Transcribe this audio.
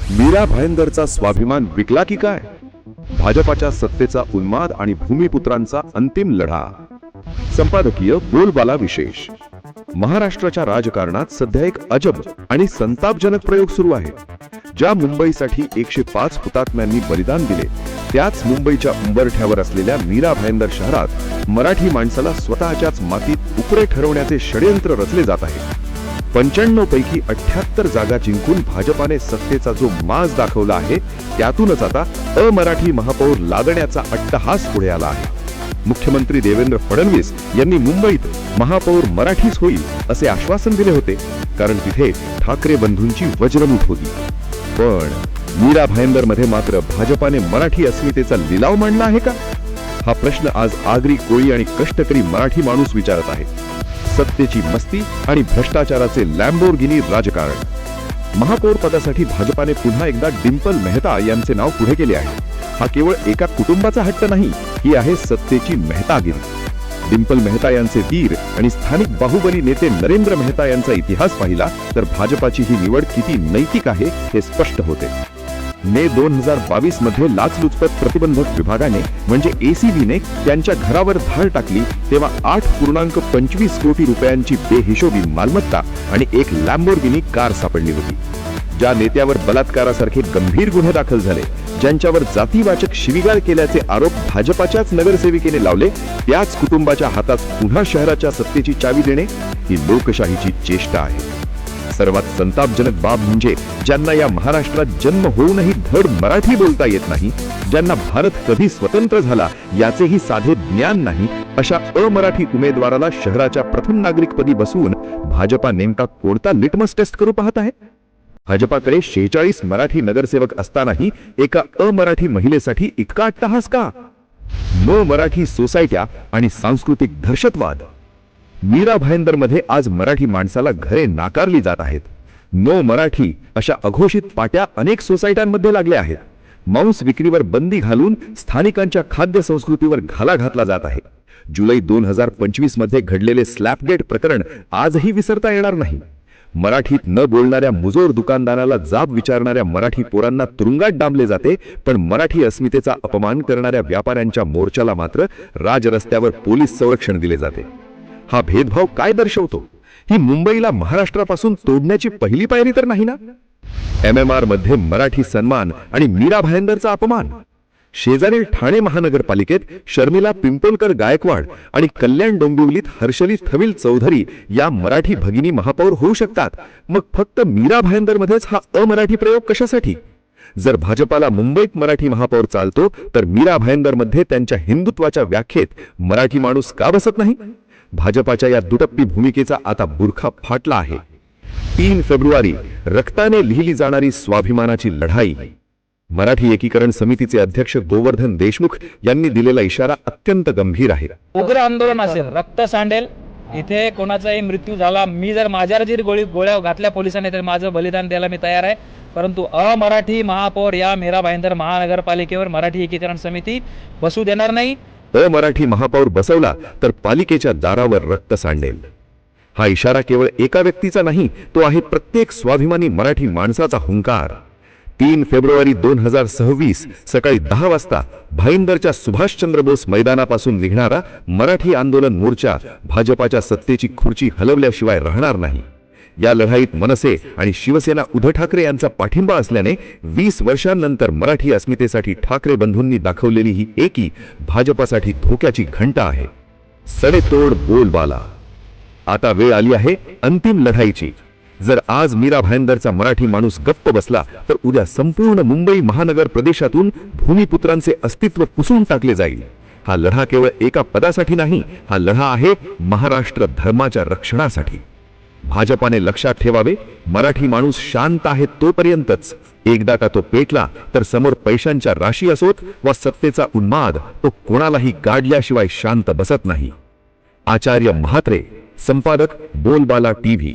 मीरा भाईंदरचा स्वाभिमान विकला की काय? भाजपाच्या सत्तेचा उन्माद आणि भूमिपुत्रांचा अंतिम लढा. संपादकीय बोलबाला विशेष. महाराष्ट्राच्या राजकारणात सध्या एक अजब आणि संतापजनक प्रयोग सुरू आहे. ज्या मुंबईसाठी 105 हुतात्म्यांनी बलिदान दिले, त्याच मुंबईच्या उंबरठ्यावर असलेल्या मीरा भाईंदर शहरात मराठी माणसाला स्वतःच्याच मातीत उकरे ठरवण्याचे षडयंत्र रचले जात आहे. 95 पैकी 78 जागा जिंकून भाजपाने सत्तेचा जो माज दाखवला आहे, त्यातूनच आता अमराठी महापौर लादण्याचा अट्टहास पुढे आला आहे. मुख्यमंत्री देवेंद्र फडणवीस यांनी मुंबईत महापौर मराठीच होईल असे आश्वासन दिले होते, कारण तिथे ठाकरे बंधूंची वज्रमुठ होती. पण मीरा भाईंदर मध्ये मात्र भाजपाने मराठी अस्मितेचा लिलाव मांडला आहे का? हा प्रश्न आज आगरी, कोळी आणि कष्टकरी मराठी माणूस विचारत आहे. सत्तेची मस्ती आणि भ्रष्टाचाराचे लॅम्बोर्गिनी राजकारण. महापौर पदासाठी भाजपाने पुन्हा एकदा डिंपल मेहता यांचे नाव पुढे केले आहे. हा केवळ एका कुटुंबाचा हट्ट नाही, ही आहे सत्तेची मेहतागिरी. डिंपल मेहता यांचे वीर आणि स्थानिक बाहुबली नेते नरेंद्र मेहता यांचा इतिहास पाहिला तर भाजपाची ही निवड किती नैतिक आहे हे स्पष्ट होते. मे 2022 मध्ये लाचलुचपत प्रतिबंधक विभागाने म्हणजे एसीबीने त्यांच्या घरावर धाड टाकली, तेव्हा 8.25 कोटी रुपयांची बेहिशोबी मालमत्ता आणि एक लॅम्बोर्गिनी कार सापडली होती. ज्या नेत्यावर बलात्कारासारखे गंभीर गुन्हे दाखल झाले, ज्यांच्यावर जातीवाचक शिवीगाळ केल्याचे आरोप भाजपाच्याच नगरसेविकेने लावले, त्याच कुटुंबाच्या हातात पुन्हा शहराच्या सत्तेची चावी देणे ही लोकशाहीची चेष्टा आहे. सर्वात संतापजनक बाब म्हणजे ज्यांना या महाराष्ट्रात जन्म होऊनही धड मराठी बोलता येत नाही, ज्यांना भारत कधी स्वतंत्र झाला याचेही साधे ज्ञान नाही, अशा अमराठी उमेदवाराला शहराच्या प्रथम नागरिकपदी बसवून भाजपा नेमका कोणता लिटमस टेस्ट करू पाहत आहे? भाजपाकडे 46 मराठी नगरसेवक असतानाही एका अमराठी महिलेसाठी इतका अट्टहास का? नो मराठी सोसायट्या आणि सांस्कृतिक दहशतवाद. मीरा भाईंदर मध्ये आज मराठी माणसाला घरे नाकारली जात आहेत. नो मराठी अशा अघोषित पाट्या अनेक सोसायट्यांमध्ये लागल्या आहेत. मांस विक्रीवर बंदी घालून स्थानिकांच्या खाद्य संस्कृतीवर घाला घातला जात आहे. जुलै 2025 मध्ये घडलेले स्लॅपगेट प्रकरण आजही विसरता येणार नाही. मराठीत न बोलणाऱ्या मुजोर दुकानदाराला जाब विचारणाऱ्या मराठी पोरांना तुरुंगात डांबले जाते, पण मराठी अस्मितेचा अपमान करणाऱ्या व्यापाऱ्यांच्या मोर्चाला मात्र राजरस्त्यावर पोलीस संरक्षण दिले जाते. हा भेदभाव काय दर्शवतो? ही मुंबईला महाराष्ट्रापासून तोडण्याची पहिली पायरी तर नाही ना? MMR मध्ये मराठी सन्मान आणि मीरा भाईंदरचा अपमान. शेजारील ठाणे महानगरपालिकेत शर्मिला पिंपळकर गायकवाड आणि कल्याण डोंबिवलीत हर्षली थविल चौधरी या मराठी भगिनी महापौर होऊ शकतात, मग फक्त मीरा भाईंदर मध्येच हा अमराठी प्रयोग कशासाठी? जर भाजपाला मुंबईत मराठी महापौर चालतो, तर मीरा भाईंदर मध्ये त्यांच्या हिंदुत्वाच्या व्याख्येत मराठी माणूस का बसत नाही? भाजपाच्या या दुटप्पी भूमिकेचा आता बुरखा फाटला आहे. 3 फेब्रुवारी रक्ताने लिहिली जाणारी स्वाभिमानाची लढाई. मराठी एकीकरण समितीचे अध्यक्ष गोवर्धन देशमुख यांनी दिलेला इशारा अत्यंत गंभीर आहे. उग्र आंदोलन असेल, रक्त सांडेल, इथे कोणाचाही मृत्यू झाला, मी जर माझ्यावर जरी गोळ्या घातल्या पोलिसांनी तर माझं बलिदान द्यायला मी तयार आहे. परंतु अमराठी महापौर या मीरा भाईंदर महानगरपालिकेवर मराठी एकीकरण समिती बसू देणार नाही. अमराठी महापौर बसवला तर पालिकेच्या दारावर रक्त सांडेल. हा इशारा केवळ एका व्यक्तीचा नाही, तो आहे प्रत्येक स्वाभिमानी मराठी माणसाचा हुंकार. 3 फेब्रुवारी 2026 सकाळी 10 वाजता भाईंदरच्या सुभाषचंद्र बोस मैदानापासून निघणारा मराठी आंदोलन मोर्चा भाजपाच्या सत्तेची खुर्ची हलवल्याशिवाय राहणार नाही. या लढाईत मनसे आणि शिवसेना उद्धव ठाकरे यांचा पाठिंबा असल्याने 20 वर्षांनंतर मराठी अस्मितेसाठी ठाकरे बंधूंनी दाखवलेली ही एकी भाजपासाठी धोक्याची घंटा आहे. सडेतोड बोलबाला. आता वेळ आली आहे अंतिम लढाईची. जर आज मीरा भाईंदरचा मराठी माणूस गप्प बसला, तर उद्या संपूर्ण मुंबई महानगर प्रदेशातून भूमिपुत्रांचे अस्तित्व पुसून टाकले जाईल. हा लढा केवळ एका पदासाठी नाही, हा लढा आहे महाराष्ट्र धर्माच्या रक्षणासाठी. भाजपाने लक्षात ठेवावे, मराठी माणूस शांत आहे तोपर्यंतच. एकदा का तो पेटला तर समोर पैशांच्या राशी असोत वा सत्तेचा उन्माद, तो कोणालाही गाडल्याशिवाय शांत बसत नाही. आचार्य म्हात्रे, संपादक, बोलबाला TV.